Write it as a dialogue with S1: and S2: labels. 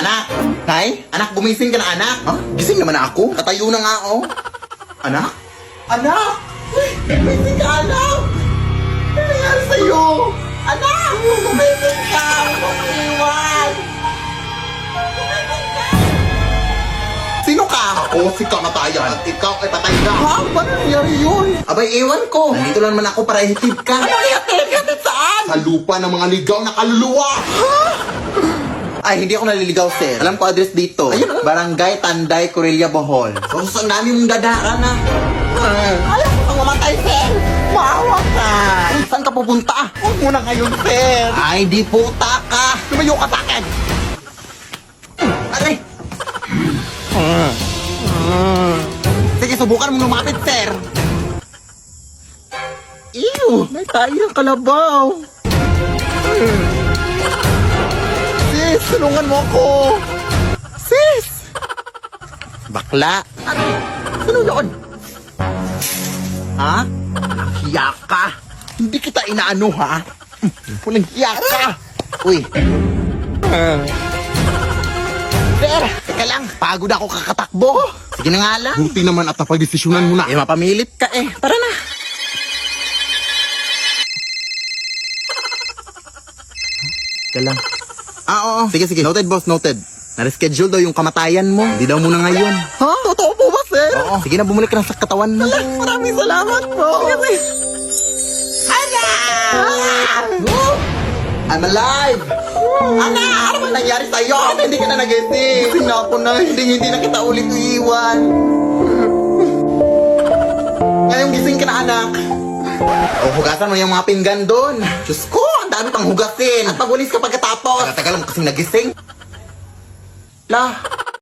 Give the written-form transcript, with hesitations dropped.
S1: anak. Nay? Anak, gumising ka na, anak. Ha? Gising naman ako. Katayo na nga, oh. Anak? Anak! Uy, gumising ka, anak! Ano nangyari sa'yo? Anak! Gumising ka! Huwag mo iwan! Gumising ka! Sino ka? Ako si kamatayan. At ikaw ay patay ka. Ha? Paano nangyari yun? Abay, ewan ko. Nandito lang naman ako para ihatid ka. Ano ihatid? Ihatid saan? Sa lupa ng mga ligaw na kaluluwa. Ha? Ay, hindi ako naliligaw, sir. Alam ko address dito. Ayun, Barangay Tanday, Corella, Bohol. So, saan namin mong dadaan, na? Ayaw ko kang mamatay, sir. Maawa ka. Saan ka pupunta? Huwag mo na ngayon, sir. Ay, di puta ka. Lumayo ka sa akin. Aray. Sige, subukan mong lumapit, sir. Ew, may tayo ng kalabaw. Sis, tulungan mo ako. Sis! Bakla. Ano? Sino yun? Ha? Hiya ka. Hindi kita inaano, ha? Walang hiya ka. Uy. Sir, teka lang. Pagod ako kakatakbo. Sige na nga lang.
S2: Buti naman at napagdesisyonan mo na.
S1: Eh, mapamilit ka eh. Tara na. Teka lang. Oo. Sige, sige. Noted, boss. Noted. Na-reschedule daw yung kamatayan mo. Hindi daw muna ngayon. Ha? Totoo po ba, sir? Oo. Sige na, bumalik ka na sa katawan mo. Maraming salamat po. Sige. I'm alive! Anak! Ano nangyari sa'yo? Hindi ka na nagising. Gising na ako na. Hindi na kita ulit iiwan. Ngayong gising ka na, anak. O, hugasan mo yung mga pinggan doon. Diyos ko, ang dami pang hugasin. At magulis ka pagkatapos. Tagal mo kasing nagising. La,